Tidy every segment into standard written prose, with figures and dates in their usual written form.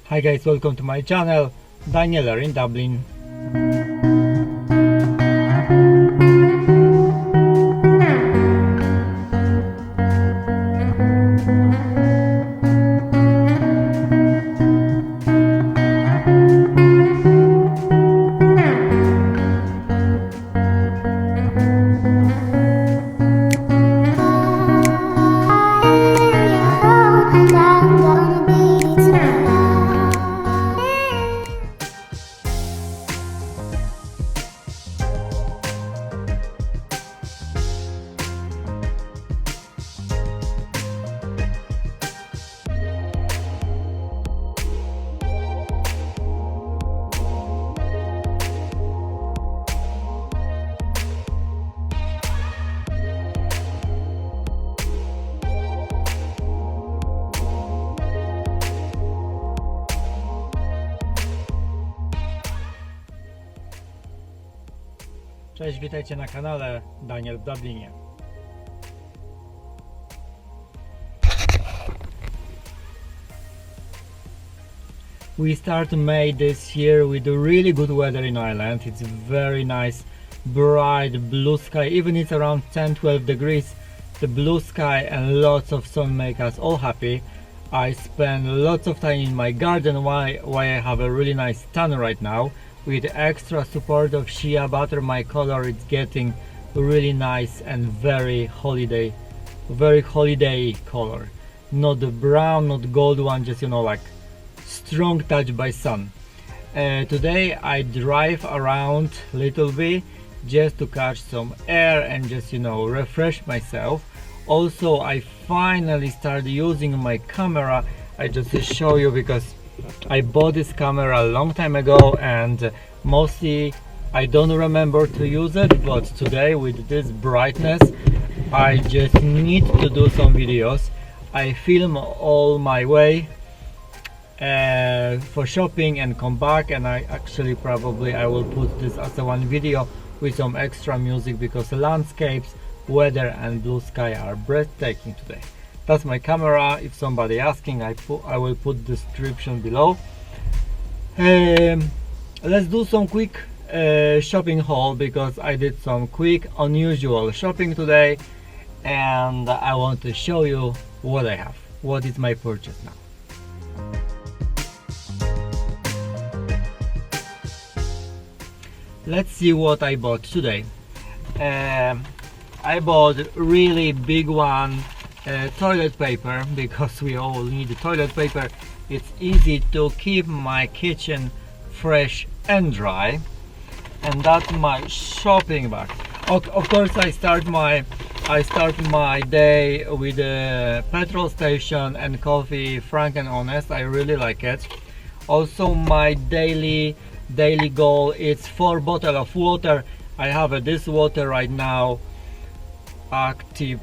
Hi guys, welcome to my channel, Daniel in Dublin. Cześć, witajcie na kanale Daniel w Dublinie. We start May this year with really good weather in Ireland. It's very nice, bright blue sky, even it's around 10-12 degrees. The blue sky and lots of sun make us all happy. I spend lots of time in my garden why I have a really nice tan right now. With extra support of shea butter, my color is getting really nice and very holiday color. Not the brown, not gold one, just like strong touch by sun. Today I drive around little bit just to catch some air and just refresh myself. Also, I finally started using my camera. I just show you because I bought this camera a long time ago and mostly I don't remember to use it, but today with this brightness I just need to do some videos. I film all my way for shopping and come back, and I actually I will put this as a one video with some extra music because the landscapes, weather and blue sky are breathtaking today. That's my camera. If somebody asking, I will put description below. Let's do some quick shopping haul because I did some quick unusual shopping today and I want to show you what I have, what is my purchase now. Let's see what I bought today. I bought really big one toilet paper because we all need toilet paper. It's easy to keep my kitchen fresh and dry, and that's my shopping bag. Of course, I start my day with a petrol station and coffee, frank and honest. I really like it. Also, my daily goal is 4 bottles of water. I have this water right now, active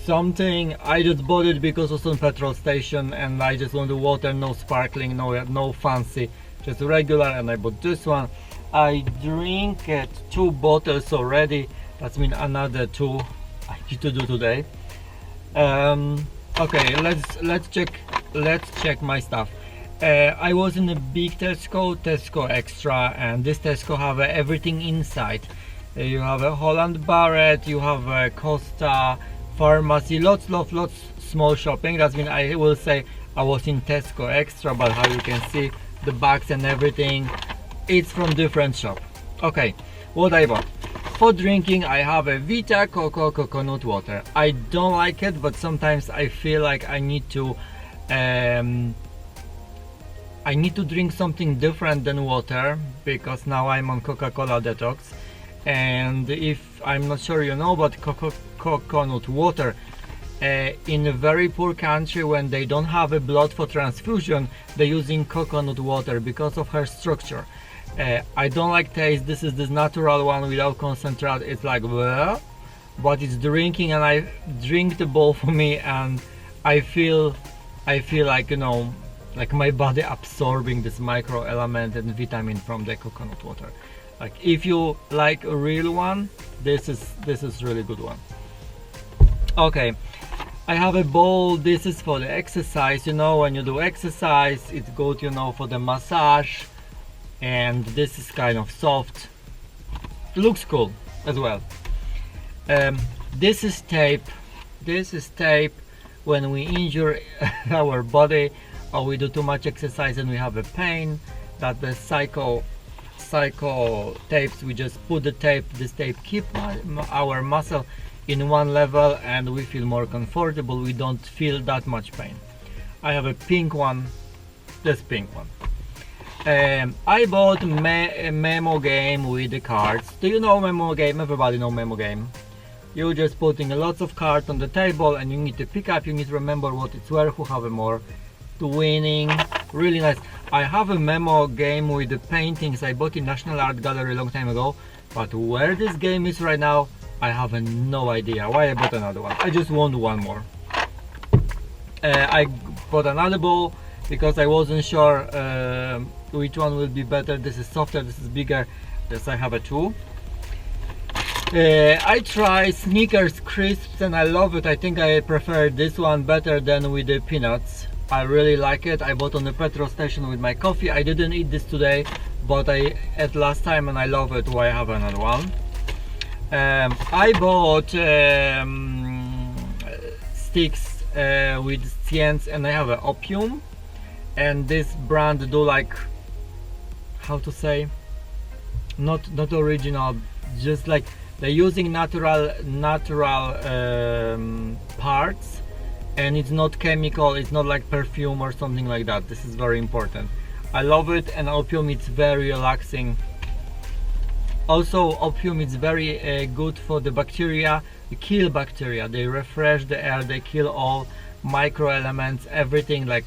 something. I just bought it because it's on petrol station and I just want the water, no sparkling, no fancy, just regular, and I bought this one. I drink 2 bottles already. That means another 2 I need to do today. Okay, let's check my stuff. I was in a big Tesco Extra, and this Tesco have everything inside. You have a Holland Barrett, you have a Costa pharmacy, lots small shopping. That's mean I will say I was in Tesco Extra, but how you can see the bags and everything, it's from different shop. Okay, what I bought for drinking, I have a Vita Coco coconut water. I don't like it, but sometimes I feel like I need to drink something different than water because now I'm on Coca-Cola detox. And if I'm not sure you know, but coconut water in a very poor country, when they don't have a blood for transfusion, they're using coconut water because of her structure. I don't like taste. This is this natural one without concentrate. It's like bleh, but it's drinking, and I drink the bowl for me, and I feel like like my body absorbing this micro element and vitamin from the coconut water. Like if you like a real one, this is really good one. Okay, I have a bowl. This is for the exercise. You know, when you do exercise, it's good, you know, for the massage. And this is kind of soft. Looks cool as well. This is tape. This is tape when we injure our body or we do too much exercise and we have a pain. That the psycho tapes, we just put the tape. This tape keep our muscle in one level and we feel more comfortable. We don't feel that much pain. I have a pink one. This pink one. I bought a memo game with the cards. Do you know memo game? Everybody know memo game. You're just putting lots of cards on the table and you need to pick up, you need to remember what it's where, who have a more to winning. Really nice. I have a memo game with the paintings I bought in National Art Gallery a long time ago, but where this game is right now, I have no idea. Why I bought another one? I just want one more. I bought another ball because I wasn't sure which one will be better. This is softer, this is bigger. Yes, I have a two. I try Snickers crisps and I love it. I think I prefer this one better than with the peanuts. I really like it. I bought on the petrol station with my coffee. I didn't eat this today, but I ate last time and I love it. Why I have another one. I bought sticks with science and I have an opium, and this brand do like, how to say, not original, just like they're using natural parts, and it's not chemical, it's not like perfume or something like that. This is very important. I love it, and opium, it's very relaxing. Also, opium is very good for the bacteria. They kill bacteria, they refresh the air, they kill all micro elements, everything like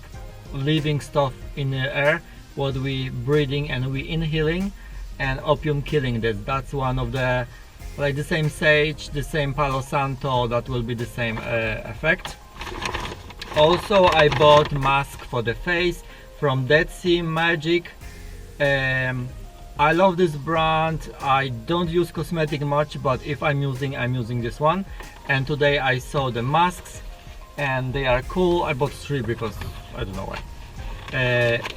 living stuff in the air, what we breathing and we inhaling, and opium killing this. That's one of the, like the same sage, the same Palo Santo, that will be the same effect. Also, I bought mask for the face from Dead Sea Magic. I love this brand. I don't use cosmetic much, but if I'm using this one. And today I saw the masks and they are cool. I bought three because I don't know why.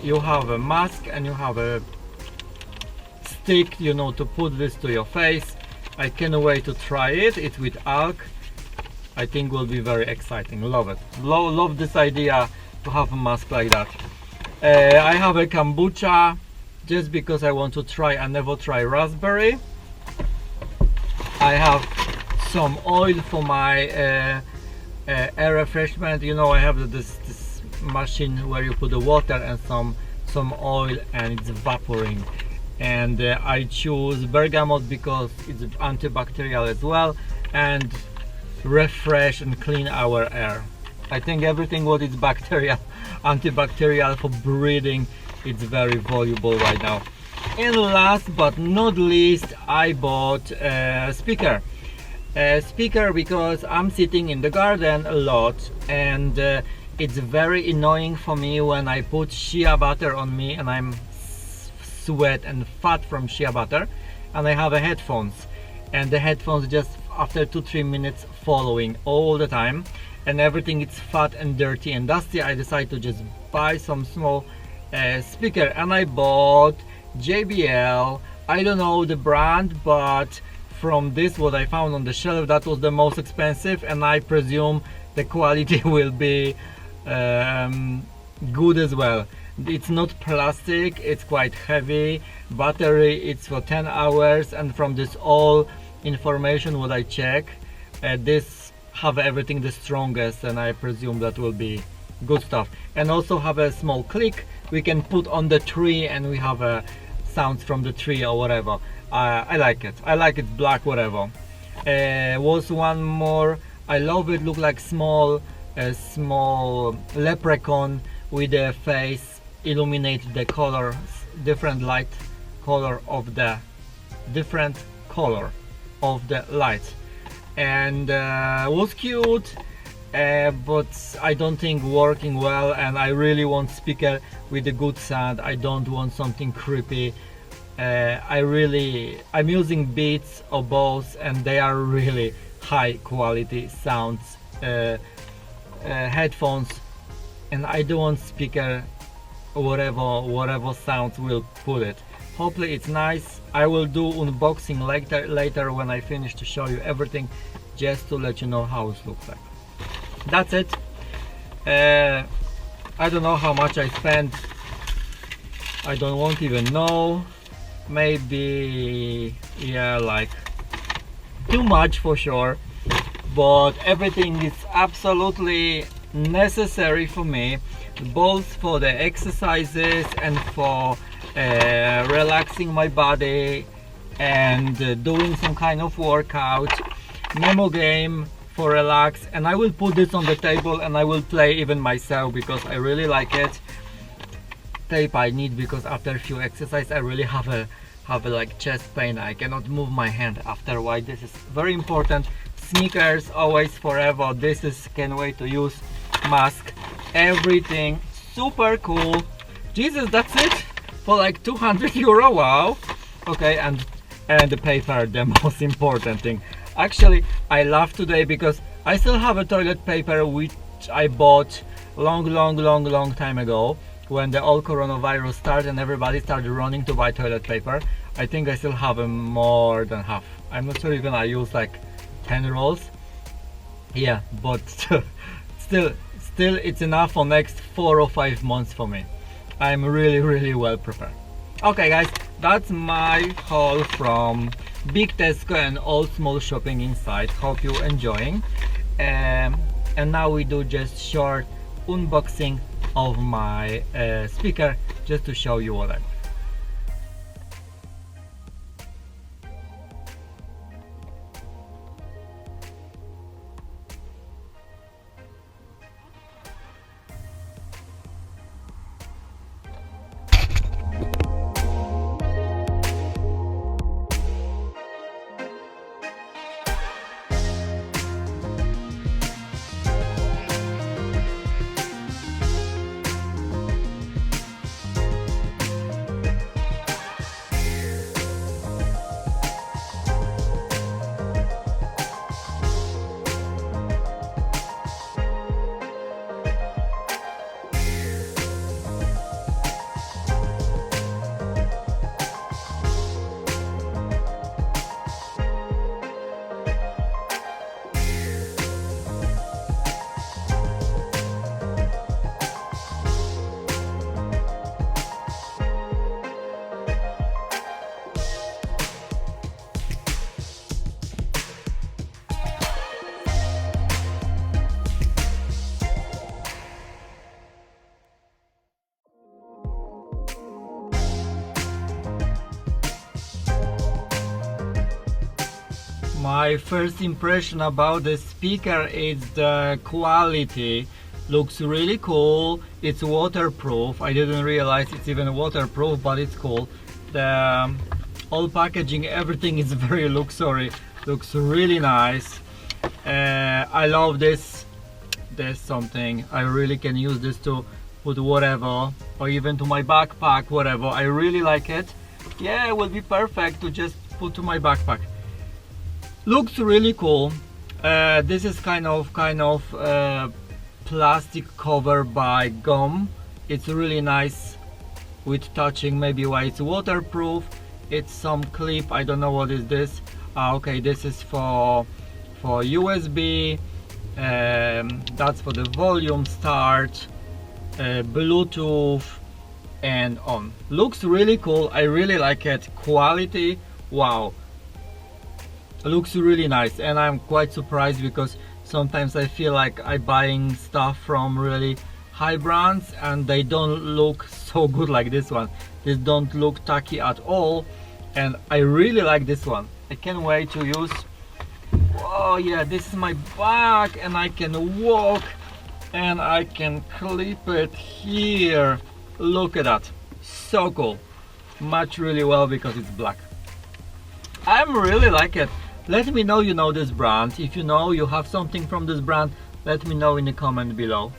You have a mask and you have a stick, you know, to put this to your face. I can't wait to try it. It's with alk. I think will be very exciting. Love it. Love this idea to have a mask like that. I have a kombucha just because I want to try. I never try raspberry. I have some oil for my air refreshment. You know, I have this machine where you put the water and some oil and it's evaporating. And I choose bergamot because it's antibacterial as well and refresh and clean our air. I think everything what is bacterial, antibacterial for breathing, it's very valuable right now. And last but not least, I bought a speaker. A speaker because I'm sitting in the garden a lot, and it's very annoying for me when I put shea butter on me and I'm sweat and fat from shea butter, and I have a headphones, and the headphones just after 2-3 minutes following all the time, and everything is fat and dirty and dusty. I decided to just buy some small speaker, and I bought JBL. I don't know the brand, but from this what I found on the shelf, that was the most expensive, and I presume the quality will be good as well. It's not plastic, it's quite heavy. Battery, it's for 10 hours, and from this all information what I check, this have everything the strongest, and I presume that will be good stuff. And also have a small click we can put on the tree, and we have a sounds from the tree or whatever. I like it. I like it black, whatever. Was one more. I love it. Look like small leprechaun with a face, illuminate the colors, different light color of the light, and was cute, but I don't think working well, and I really want speaker with a good sound. I don't want something creepy. I'm using Beats or Bose, and they are really high quality sounds. headphones, and I don't want speaker whatever sounds will put it. Hopefully it's nice. I will do unboxing later when I finish to show you everything, just to let you know how it looks like. That's it. I don't know how much I spent. I don't want even know. Maybe, yeah, like too much for sure, but everything is absolutely necessary for me, both for the exercises and for relaxing my body and doing some kind of workout. Memo game for relax, and I will put this on the table and I will play even myself because I really like it. Tape I need because after a few exercises I really have a like chest pain. I cannot move my hand after a while. This is very important. Sneakers always forever. This is can't wait to use. Mask, everything super cool. Jesus, that's it for like 200 euro. Wow. Okay, and the paper, the most important thing. Actually, I laughed today because I still have a toilet paper which I bought long time ago, when the old coronavirus started and everybody started running to buy toilet paper. I think I still have more than half. I'm not sure even I use like 10 rolls. Yeah, but still it's enough for next 4 or 5 months for me. I'm really well prepared. Okay guys, that's my haul from Big Tesco and all small shopping inside. Hope you're enjoying. And now we do just short unboxing of my speaker, just to show you what I. My first impression about the speaker is the quality. Looks really cool. It's waterproof. I didn't realize it's even waterproof, but it's cool. The all packaging, everything is very luxury. Looks really nice. I love this. There's something I really can use this to put whatever, or even to my backpack, whatever. I really like it. Yeah, it will be perfect to just put to my backpack. Looks really cool. This is kind of plastic cover by gum. It's really nice with touching. Maybe why it's waterproof. It's some clip. I don't know what is this. Okay, this is for USB. That's for the volume start, Bluetooth, and on. Looks really cool. I really like it. Quality, wow. Looks really nice, and I'm quite surprised because sometimes I feel like I'm buying stuff from really high brands and they don't look so good like this one. This don't look tacky at all, and I really like this one. I can't wait to use. Oh yeah, this is my back, and I can walk and I can clip it here. Look at that, so cool. Match really well because it's black. I'm really like it. Let me know you know this brand. If you know you have something from this brand, let me know in the comment below.